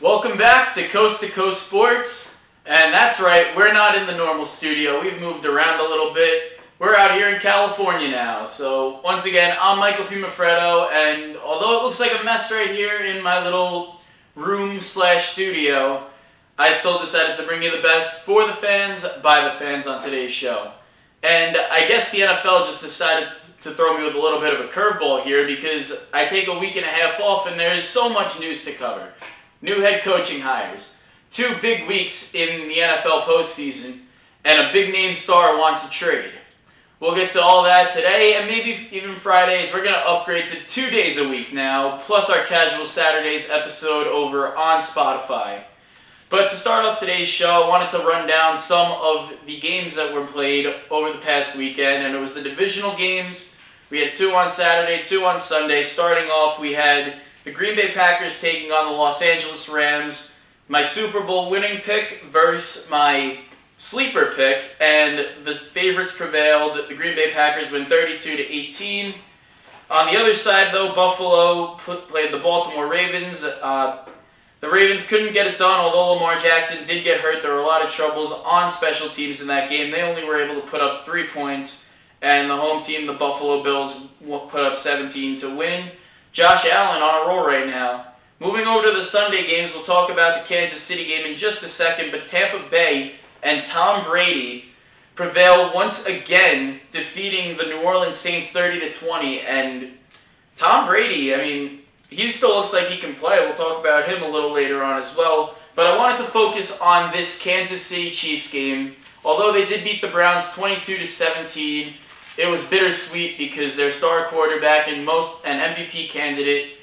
Welcome back to Coast Sports, and that's right, we're not in the normal studio. We've moved around a little bit. We're out here in California now. So once again, I'm Michael Fiumefreddo, and although it looks like a mess right here in my little room/studio, I still decided to bring you the best for the fans, by the fans on today's show. And I guess the NFL just decided to throw me with a little bit of a curveball here because I take a week and a half off and there is so much news to cover. New head coaching hires, 2 big weeks in the NFL postseason, and a big-name star wants a trade. We'll get to all that today, and maybe even Fridays. We're going to upgrade to 2 days a week now, plus our casual Saturdays episode over on Spotify. But to start off today's show, I wanted to run down some of the games that were played over the past weekend, and it was the divisional games. We had 2 on Saturday, 2 on Sunday. Starting off, we had the Green Bay Packers taking on the Los Angeles Rams, my Super Bowl winning pick versus my sleeper pick, and the favorites prevailed. The Green Bay Packers win 32-18. On the other side, though, Buffalo played the Baltimore Ravens. The Ravens couldn't get it done, although Lamar Jackson did get hurt. There were a lot of troubles on special teams in that game. They only were able to put up 3 points, and the home team, the Buffalo Bills, put up 17 to win. Josh Allen on a roll right now. Moving over to the Sunday games, we'll talk about the Kansas City game in just a second, but Tampa Bay and Tom Brady prevailed once again, defeating the New Orleans Saints 30-20, and Tom Brady, I mean, he still looks like he can play. We'll talk about him a little later on as well, but I wanted to focus on this Kansas City Chiefs game. Although they did beat the Browns 22-17, it was bittersweet because their star quarterback and MVP candidate,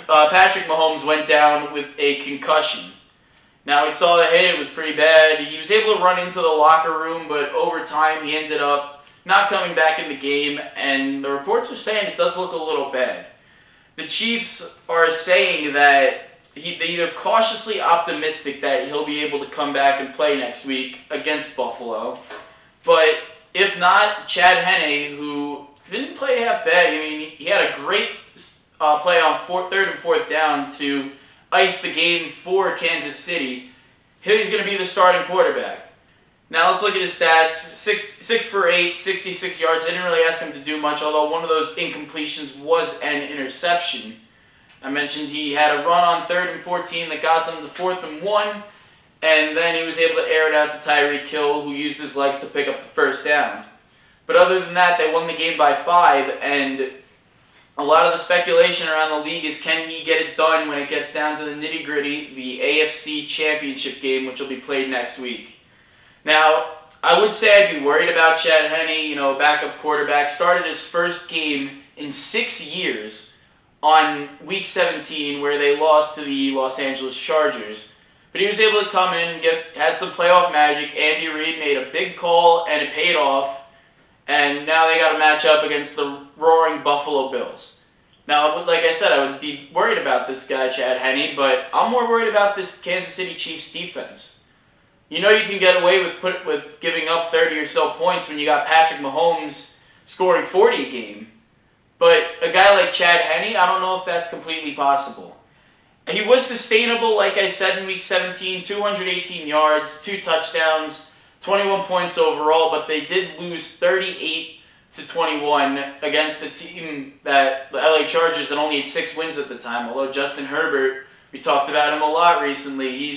Patrick Mahomes, went down with a concussion. Now, we saw the hit. It was pretty bad. He was able to run into the locker room, but over time he ended up not coming back in the game, and the reports are saying it does look a little bad. The Chiefs are saying that they're either cautiously optimistic that he'll be able to come back and play next week against Buffalo, but if not, Chad Henne, who didn't play half bad. I mean, he had a great play on 3rd and 4th down to ice the game for Kansas City. He's going to be the starting quarterback. Now let's look at his stats. 6 for 8, 66 yards. I didn't really ask him to do much, although one of those incompletions was an interception. I mentioned he had a run on 3rd and 14 that got them to 4th and 1. And then he was able to air it out to Tyreek Hill, who used his legs to pick up the 1st down. But other than that, they won the game by 5, and a lot of the speculation around the league is, can he get it done when it gets down to the nitty-gritty, the AFC Championship game, which will be played next week. Now, I would say I'd be worried about Chad Henne, backup quarterback. Started his first game in 6 years on Week 17, where they lost to the Los Angeles Chargers. But he was able to come in and had some playoff magic. Andy Reid made a big call, and it paid off. And now they got to match up against the roaring Buffalo Bills. Now, like I said, I would be worried about this guy, Chad Henne, but I'm more worried about this Kansas City Chiefs defense. You can get away with giving up 30 or so points when you got Patrick Mahomes scoring 40 a game. But a guy like Chad Henne, I don't know if that's completely possible. He was sustainable, like I said, in Week 17, 218 yards, 2 touchdowns, 21 points overall, but they did lose 38-21 against a team the LA Chargers, that only had 6 wins at the time. Although Justin Herbert, we talked about him a lot recently,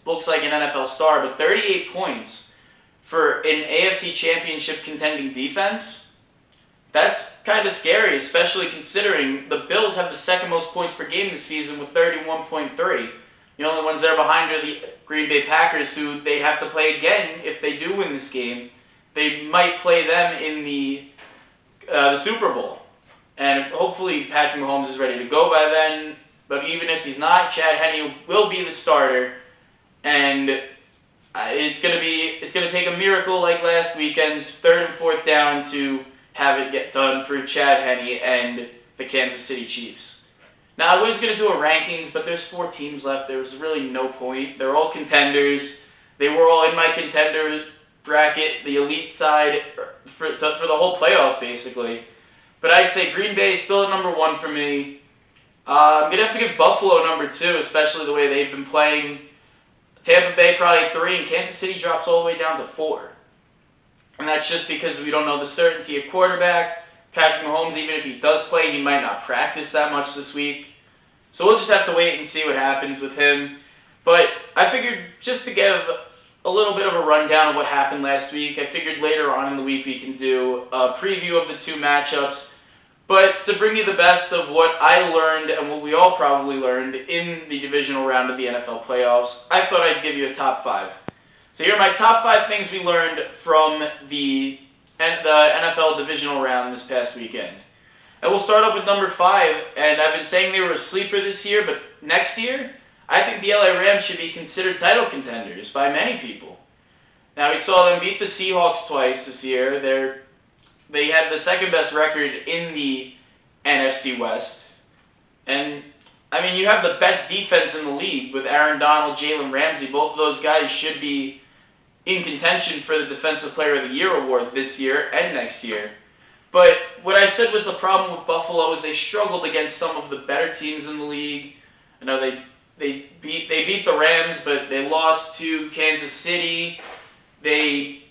looks like an NFL star, but 38 points for an AFC Championship contending defense, that's kind of scary, especially considering the Bills have the 2nd most points per game this season with 31.3. The only ones that are behind are the Green Bay Packers, who they'd have to play again if they do win this game. They might play them in the Super Bowl. And hopefully Patrick Mahomes is ready to go by then. But even if he's not, Chad Henne will be the starter, and it's gonna take a miracle like last weekend's 3rd and 4th down to have it get done for Chad Henne and the Kansas City Chiefs. Now, I was going to do a rankings, but there's 4 teams left. There was really no point. They're all contenders. They were all in my contender bracket, the elite side, for the whole playoffs, basically. But I'd say Green Bay is still at number 1 for me. I'm going to have to give Buffalo number 2, especially the way they've been playing. Tampa Bay probably at 3, and Kansas City drops all the way down to 4. And that's just because we don't know the certainty of quarterback. Patrick Mahomes, even if he does play, he might not practice that much this week. So we'll just have to wait and see what happens with him. But I figured just to give a little bit of a rundown of what happened last week, I figured later on in the week we can do a preview of the 2 matchups. But to bring you the best of what I learned and what we all probably learned in the divisional round of the NFL playoffs, I thought I'd give you a top 5. So here are my top 5 things we learned from the NFL divisional round this past weekend. And we'll start off with number 5, and I've been saying they were a sleeper this year, but next year, I think the LA Rams should be considered title contenders by many people. Now, we saw them beat the Seahawks twice this year. They had the second best record in the NFC West. And, I mean, you have the best defense in the league with Aaron Donald, Jalen Ramsey. Both of those guys should be in contention for the Defensive Player of the Year award this year and next year. But what I said was the problem with Buffalo is they struggled against some of the better teams in the league. I know they beat the Rams, but they lost to Kansas City. They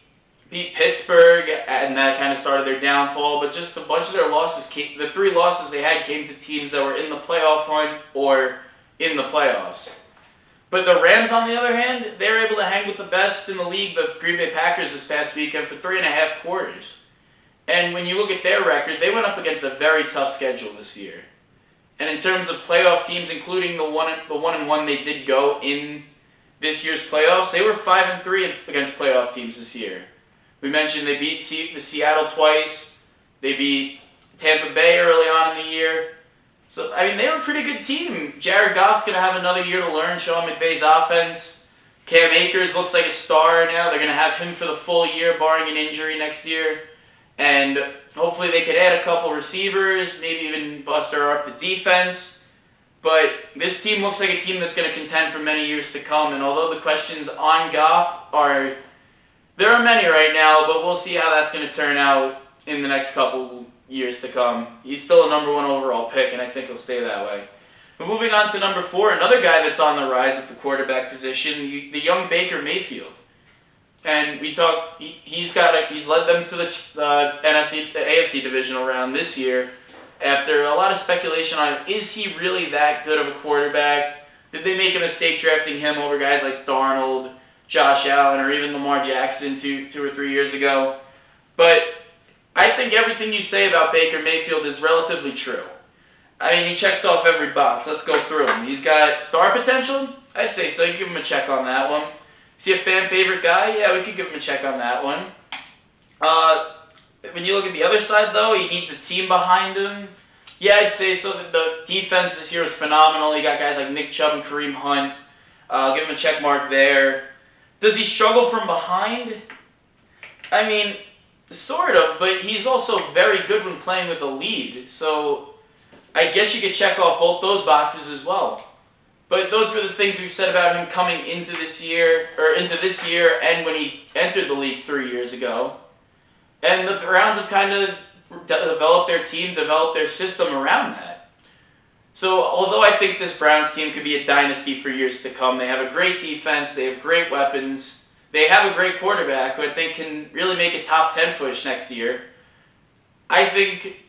beat Pittsburgh, and that kind of started their downfall. But just a bunch of their losses the 3 losses they had came to teams that were in the playoff hunt or in the playoffs. But the Rams, on the other hand, they were able to hang with the best in the league, the Green Bay Packers, this past weekend for 3.5 quarters. And when you look at their record, they went up against a very tough schedule this year. And in terms of playoff teams, including the 1-1 they did go in this year's playoffs, they were 5-3 against playoff teams this year. We mentioned they beat the Seattle twice. They beat Tampa Bay early on in the year. So, I mean, they were a pretty good team. Jared Goff's going to have another year to learn Sean McVay's offense. Cam Akers looks like a star now. They're going to have him for the full year, barring an injury next year. And hopefully they could add a couple receivers, maybe even buster up the defense. But this team looks like a team that's going to contend for many years to come. And although the questions on Goff there are many right now, but we'll see how that's going to turn out in the next couple years to come. He's still a number 1 overall pick, and I think he'll stay that way. But moving on to number 4, another guy that's on the rise at the quarterback position, the young Baker Mayfield. And he's led them to the AFC divisional round this year after a lot of speculation on is he really that good of a quarterback? Did they make a mistake drafting him over guys like Darnold, Josh Allen, or even Lamar Jackson 2 or 3 years ago? But I think everything you say about Baker Mayfield is relatively true. I mean, he checks off every box. Let's go through him. He's got star potential? I'd say so. You give him a check on that one. Is he a fan favorite guy? Yeah, we could give him a check on that one. When you look at the other side, though, he needs a team behind him. Yeah, I'd say so. The defense this year is phenomenal. You got guys like Nick Chubb and Kareem Hunt. Give him a check mark there. Does he struggle from behind? I mean, sort of, but he's also very good when playing with a lead. So I guess you could check off both those boxes as well. But those were the things we've said about him coming into this year, and when he entered the league 3 years ago. And the Browns have kind of developed their team, developed their system around that. So although I think this Browns team could be a dynasty for years to come, they have a great defense, they have great weapons, they have a great quarterback who I think can really make a top 10 push next year. I think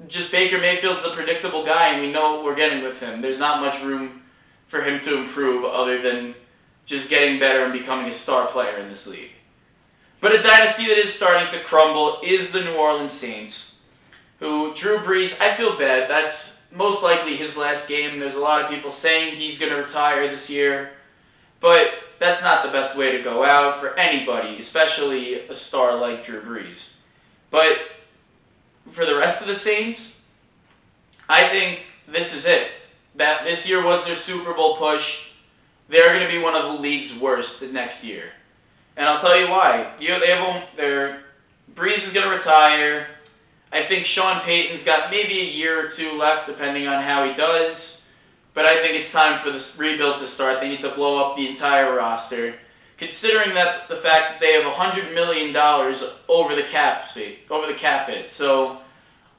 just Baker Mayfield's a predictable guy, and we know what we're getting with him. There's not much room for him to improve other than just getting better and becoming a star player in this league. But a dynasty that is starting to crumble is the New Orleans Saints, who Drew Brees, I feel bad. That's most likely his last game. There's a lot of people saying he's going to retire this year, but that's not the best way to go out for anybody, especially a star like Drew Brees. But for the rest of the Saints, I think this is it. that this year was their Super Bowl push. They're going to be one of the league's worst the next year. And I'll tell you why. Brees is going to retire. I think Sean Payton's got maybe a year or two left, depending on how he does. But I think it's time for this rebuild to start. They need to blow up the entire roster, considering that the fact that they have $100 million over the cap hit. So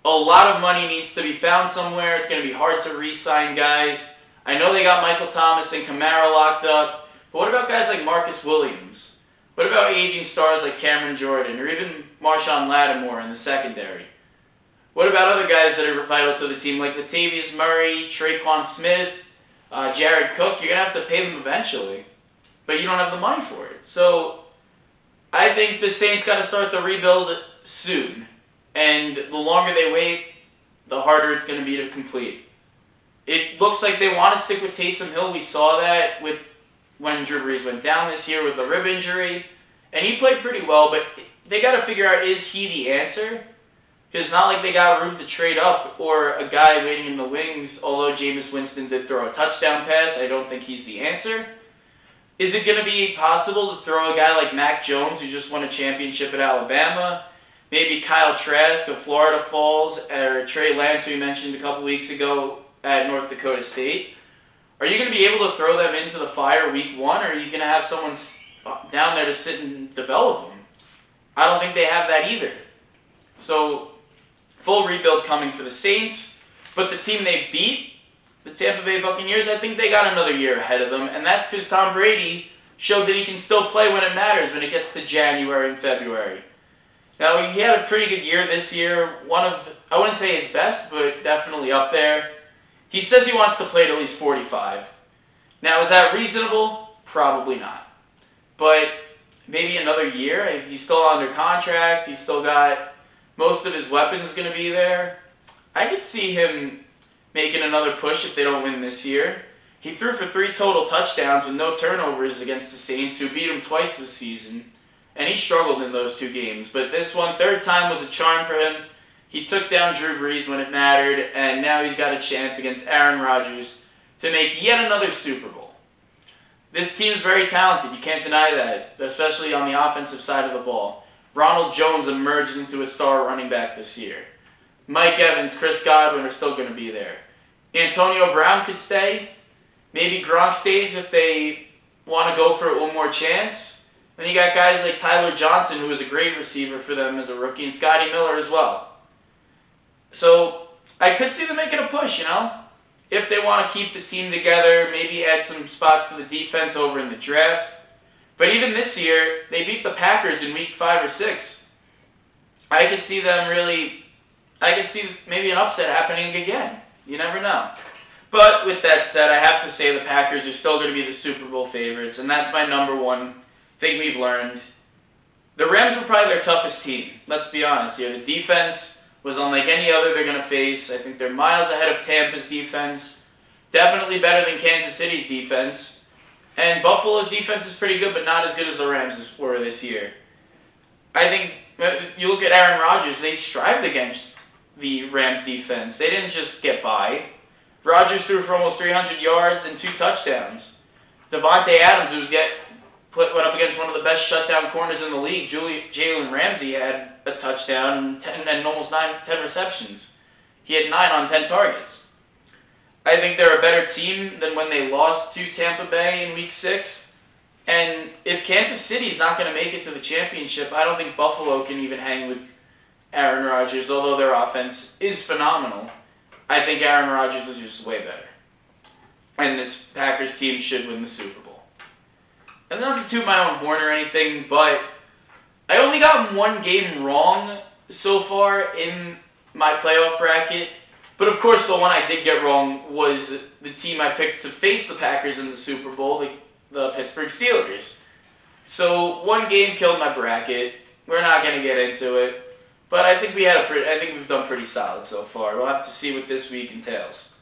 a lot of money needs to be found somewhere. It's going to be hard to re-sign guys. I know they got Michael Thomas and Kamara locked up, but what about guys like Marcus Williams? What about aging stars like Cameron Jordan or even Marshawn Lattimore in the secondary? What about other guys that are vital to the team like Latavius Murray, Traquan Smith, Jared Cook? You're going to have to pay them eventually, but you don't have the money for it. So I think the Saints got to start the rebuild soon, and the longer they wait, the harder it's going to be to complete. It looks like they want to stick with Taysom Hill. We saw that when Drew Brees went down this year with a rib injury, and he played pretty well, but they got to figure out, is he the answer? Because it's not like they got room to trade up or a guy waiting in the wings, although Jameis Winston did throw a touchdown pass. I don't think he's the answer. Is it going to be possible to throw a guy like Mac Jones, who just won a championship at Alabama, maybe Kyle Trask of Florida Falls, or Trey Lance, who we mentioned a couple weeks ago at North Dakota State? Are you going to be able to throw them into the fire week one, or are you going to have someone down there to sit and develop them? I don't think they have that either. So, full rebuild coming for the Saints, but the team they beat, the Tampa Bay Buccaneers, I think they got another year ahead of them, and that's because Tom Brady showed that he can still play when it matters, when it gets to January and February. Now, he had a pretty good year this year, I wouldn't say his best, but definitely up there. He says he wants to play at least 45. Now, is that reasonable? Probably not. But maybe another year. He's still under contract. He's still got most of his weapons going to be there. I could see him making another push if they don't win this year. He threw for 3 total touchdowns with no turnovers against the Saints, who beat him twice this season. And he struggled in those 2 games. But this one, third time, was a charm for him. He took down Drew Brees when it mattered, and now he's got a chance against Aaron Rodgers to make yet another Super Bowl. This team's very talented. You can't deny that, especially on the offensive side of the ball. Ronald Jones emerged into a star running back this year. Mike Evans, Chris Godwin are still going to be there. Antonio Brown could stay. Maybe Gronk stays if they want to go for it one more chance. Then you got guys like Tyler Johnson, who was a great receiver for them as a rookie, and Scotty Miller as well. So I could see them making a push, if they want to keep the team together, maybe add some spots to the defense over in the draft. But even this year, they beat the Packers in week 5 or 6. I could see maybe an upset happening again. You never know. But with that said, I have to say the Packers are still going to be the Super Bowl favorites, and that's my number one thing we've learned. The Rams were probably their toughest team. Let's be honest here. The defense was unlike any other they're going to face. I think they're miles ahead of Tampa's defense. Definitely better than Kansas City's defense. And Buffalo's defense is pretty good, but not as good as the Rams were this year. I think, you look at Aaron Rodgers, they strived against the Rams defense. They didn't just get by. Rodgers threw for almost 300 yards and 2 touchdowns. Devontae Adams, went up against one of the best shutdown corners in the league, Jalen Ramsey, had a touchdown and almost 10 receptions. He had 9 on 10 targets. I think they're a better team than when they lost to Tampa Bay in Week 6. And if Kansas City's not going to make it to the championship, I don't think Buffalo can even hang with Aaron Rodgers, although their offense is phenomenal. I think Aaron Rodgers is just way better. And this Packers team should win the Super Bowl. And not to toot my own horn or anything, but I only got one game wrong so far in my playoff bracket. But of course, the one I did get wrong was the team I picked to face the Packers in the Super Bowl, the Pittsburgh Steelers. So one game killed my bracket. We're not going to get into it, but I think we've done pretty solid so far. We'll have to see what this week entails.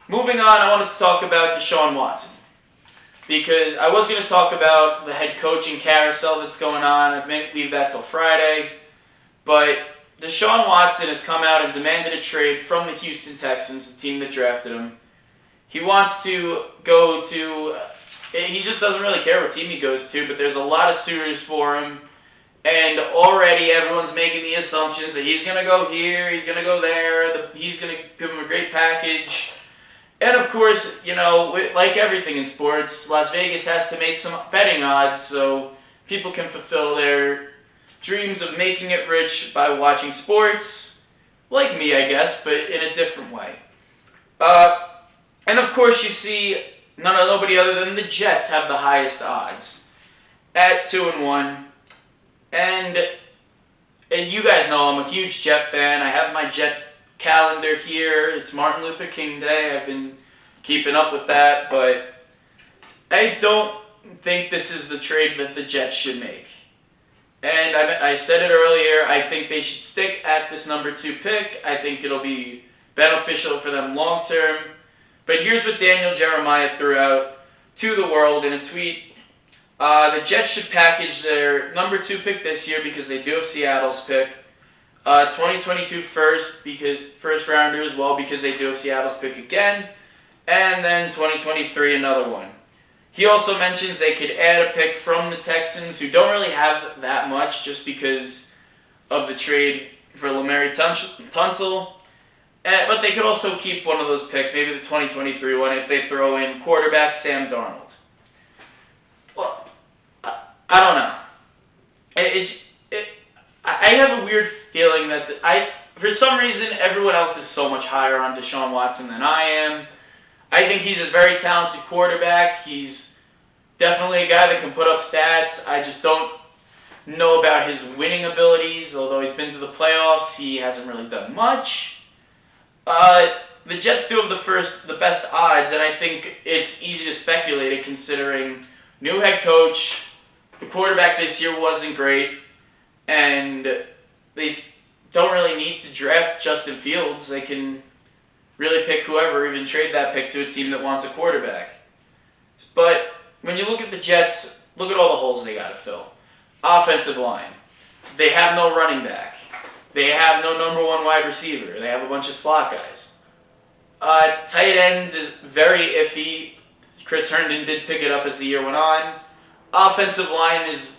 Moving on, I wanted to talk about Deshaun Watson, because I was going to talk about the head coaching carousel that's going on. I may leave that till Friday, but Deshaun Watson has come out and demanded a trade from the Houston Texans, the team that drafted him. He wants to go to. He just doesn't really care what team he goes to, but there's a lot of suitors for him. And already everyone's making the assumptions that he's going to go here, he's going to go there, he's going to give him a great package. And of course, like everything in sports, Las Vegas has to make some betting odds so people can fulfill their dreams of making it rich by watching sports. Like me, I guess, but in a different way. And of course, you see nobody other than the Jets have the highest odds at 2-1. And you guys know I'm a huge Jet fan. I have my Jets calendar here. It's Martin Luther King Day. I've been keeping up with that, but I don't think this is the trade that the Jets should make. And I said it earlier, I think they should stick at this number 2 pick. I think it'll be beneficial for them long term. But here's what Daniel Jeremiah threw out to the world in a tweet. The Jets should package their number 2 pick this year because they do have Seattle's pick. 2022 first rounder as well because they do have Seattle's pick again. And then 2023 another one. He also mentions they could add a pick from the Texans, who don't really have that much just because of the trade for Lamari Tunsil. But they could also keep one of those picks, maybe the 2023 one, if they throw in quarterback Sam Darnold. Well, I don't know. I have a weird feeling that for some reason, everyone else is so much higher on Deshaun Watson than I am. I think he's a very talented quarterback. He's definitely a guy that can put up stats. I just don't know about his winning abilities. Although he's been to the playoffs, he hasn't really done much. The Jets do have the best odds, and I think it's easy to speculate it considering new head coach. The quarterback this year wasn't great, and they don't really need to draft Justin Fields. They can really pick whoever, even trade that pick to a team that wants a quarterback. But when you look at the Jets, look at all the holes they got to fill. Offensive line. They have no running back. They have no number 1 wide receiver. They have a bunch of slot guys. Tight end is very iffy. Chris Herndon did pick it up as the year went on. Offensive line is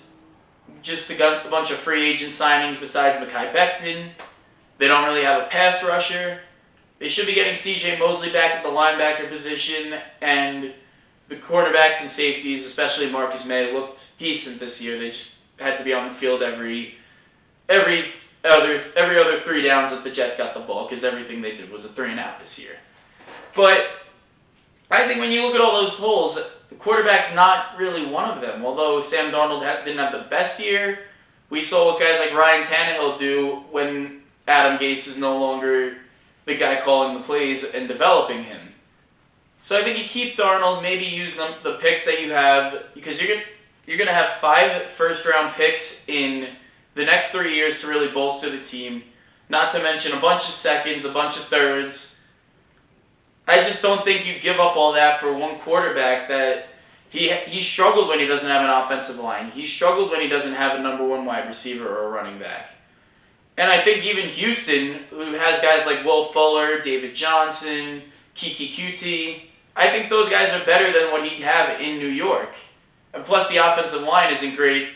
just a bunch of free agent signings besides Mekhi Becton. They don't really have a pass rusher. They should be getting C.J. Mosley back at the linebacker position, and the cornerbacks and safeties, especially Marcus May, looked decent this year. They just had to be on the field every other 3 downs that the Jets got the ball because everything they did was a 3-and-out this year. But I think when you look at all those holes, the quarterback's not really one of them. Although Sam Darnold didn't have the best year, we saw what guys like Ryan Tannehill do when Adam Gase is no longer the guy calling the plays and developing him. So I think you keep Darnold, maybe use the picks that you have, because you're going to have 5 first-round picks in the next 3 years to really bolster the team, not to mention a bunch of seconds, a bunch of thirds. I just don't think you give up all that for one quarterback that he struggled when he doesn't have an offensive line. He struggled when he doesn't have a number 1 wide receiver or a running back. And I think even Houston, who has guys like Will Fuller, David Johnson, Kiki Kuti, I think those guys are better than what he'd have in New York. And plus the offensive line isn't great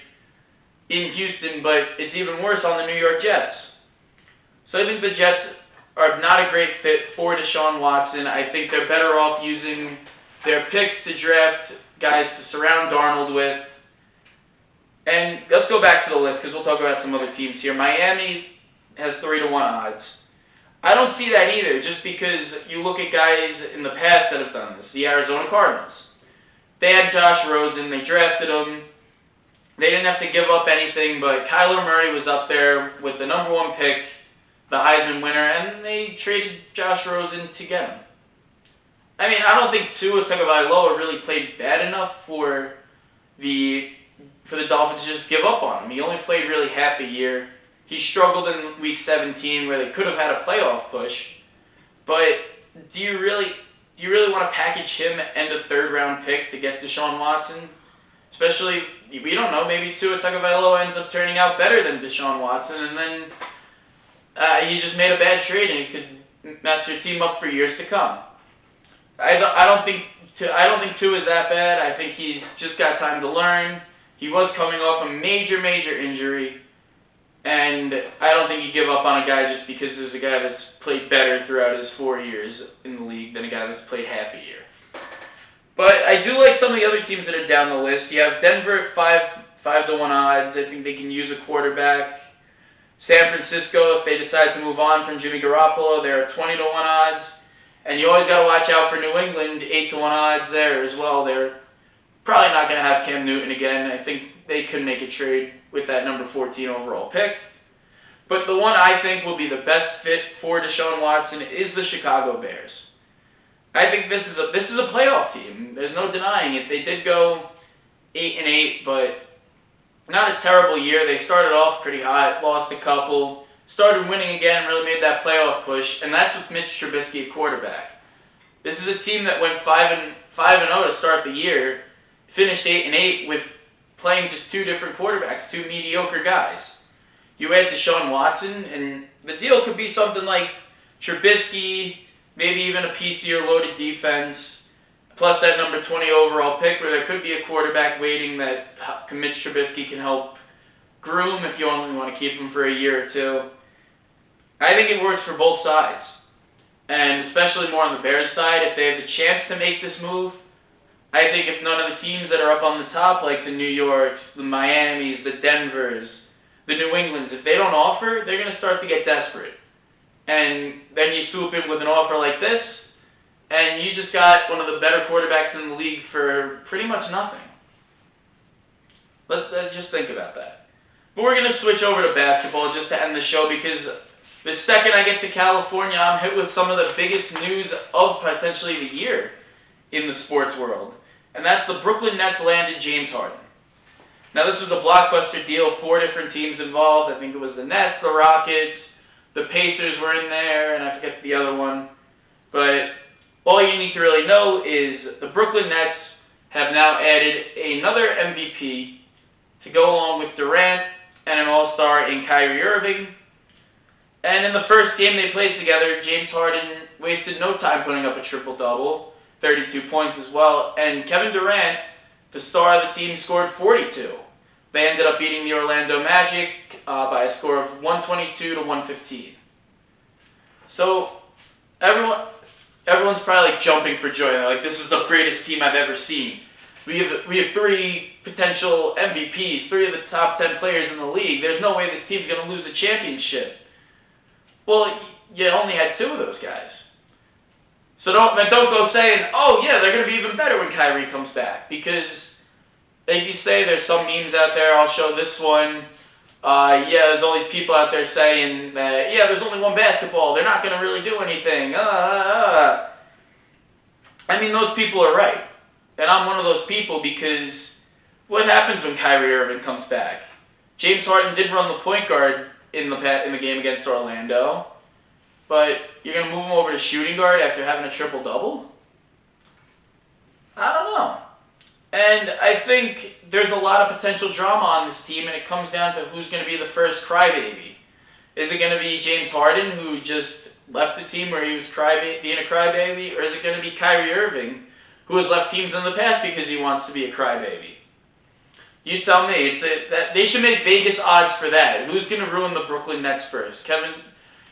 in Houston, but it's even worse on the New York Jets. So I think the Jets are not a great fit for Deshaun Watson. I think they're better off using their picks to draft guys to surround Darnold with. And let's go back to the list because we'll talk about some other teams here. Miami has 3-1 odds. I don't see that either, just because you look at guys in the past that have done this. The Arizona Cardinals. They had Josh Rosen. They drafted him. They didn't have to give up anything, but Kyler Murray was up there with the number 1 pick, the Heisman winner, and they traded Josh Rosen to get him. I mean, I don't think Tua Tagovailoa really played bad enough for the Dolphins to just give up on him. He only played really half a year. He struggled in Week 17 where they could have had a playoff push. But do you really want to package him and a 3rd-round pick to get Deshaun Watson? Especially, we don't know, maybe Tua Tagovailoa ends up turning out better than Deshaun Watson, and then he just made a bad trade and he could mess your team up for years to come. I don't think Tua is that bad. I think he's just got time to learn. He was coming off a major injury, and I don't think you give up on a guy just because there's a guy that's played better throughout his 4 years in the league than a guy that's played half a year. But I do like some of the other teams that are down the list. You have Denver at 5-1 odds. I think they can use a quarterback. San Francisco, if they decide to move on from Jimmy Garoppolo, they're at 20-1 odds. And you always got to watch out for New England, 8-1 odds there as well. They're probably not going to have Cam Newton again. I think they could make a trade with that number 14 overall pick. But the one I think will be the best fit for Deshaun Watson is the Chicago Bears. I think this is a playoff team. There's no denying it. They did go 8-8, but not a terrible year. They started off pretty hot, lost a couple, started winning again, really made that playoff push, and that's with Mitch Trubisky at quarterback. This is a team that went 5-0 to start the year, finished 8-8 with playing just two different quarterbacks, two mediocre guys. You add Deshaun Watson, and the deal could be something like Trubisky, maybe even a piecier loaded defense, plus that number 20 overall pick where there could be a quarterback waiting that Mitch Trubisky can help groom if you only want to keep him for a year or two. I think it works for both sides, and especially more on the Bears side. If they have the chance to make this move, I think if none of the teams that are up on the top, like the New Yorks, the Miamis, the Denvers, the New Englands, if they don't offer, they're going to start to get desperate. And then you swoop in with an offer like this, and you just got one of the better quarterbacks in the league for pretty much nothing. Let's just think about that. But we're going to switch over to basketball just to end the show, because the second I get to California, I'm hit with some of the biggest news of potentially the year in the sports world. And that's the Brooklyn Nets landed James Harden. Now, this was a blockbuster deal, 4 different teams involved. I think it was the Nets, the Rockets, the Pacers were in there, and I forget the other one. But all you need to really know is the Brooklyn Nets have now added another MVP to go along with Durant and an all-star in Kyrie Irving. And in the first game they played together, James Harden wasted no time putting up a triple-double, 32 points as well. And Kevin Durant, the star of the team, scored 42. They ended up beating the Orlando Magic by a score of 122-115. So everyone's probably like jumping for joy. They're like, this is the greatest team I've ever seen. We have 3 potential MVPs, 3 of the top 10 players in the league. There's no way this team's going to lose a championship. Well, you only had 2 of those guys. So don't go saying, oh yeah, they're going to be even better when Kyrie comes back. Because like you say, there's some memes out there. I'll show this one. There's all these people out there saying that, yeah, there's only one basketball. They're not going to really do anything. I mean, those people are right. And I'm one of those people, because what happens when Kyrie Irving comes back? James Harden did run the point guard in the game against Orlando, but you're going to move him over to shooting guard after having a triple-double? I don't know. And I think there's a lot of potential drama on this team, and it comes down to who's going to be the first crybaby. Is it going to be James Harden, who just left the team where he was being a crybaby, or is it going to be Kyrie Irving, who has left teams in the past because he wants to be a crybaby? You tell me. That they should make Vegas odds for that. Who's going to ruin the Brooklyn Nets first? Kevin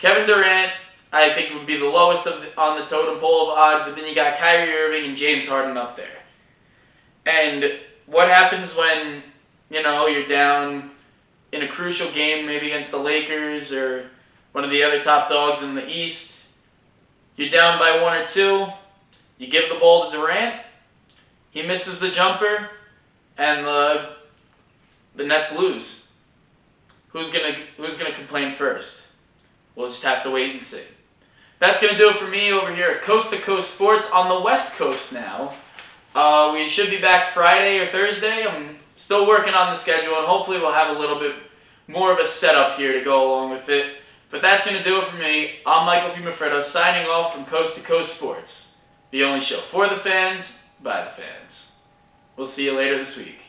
Durant, I think, would be the lowest on the totem pole of odds, but then you got Kyrie Irving and James Harden up there. And what happens when, you're down in a crucial game, maybe against the Lakers or one of the other top dogs in the East? You're down by 1 or 2. You give the ball to Durant. He misses the jumper, and the Nets lose. Who's gonna complain first? We'll just have to wait and see. That's gonna do it for me over here at Coast to Coast Sports on the West Coast now. We should be back Friday or Thursday. I'm still working on the schedule, and hopefully we'll have a little bit more of a setup here to go along with it. But that's going to do it for me. I'm Michael Fiumefreddo, signing off from Coast to Coast Sports, the only show for the fans, by the fans. We'll see you later this week.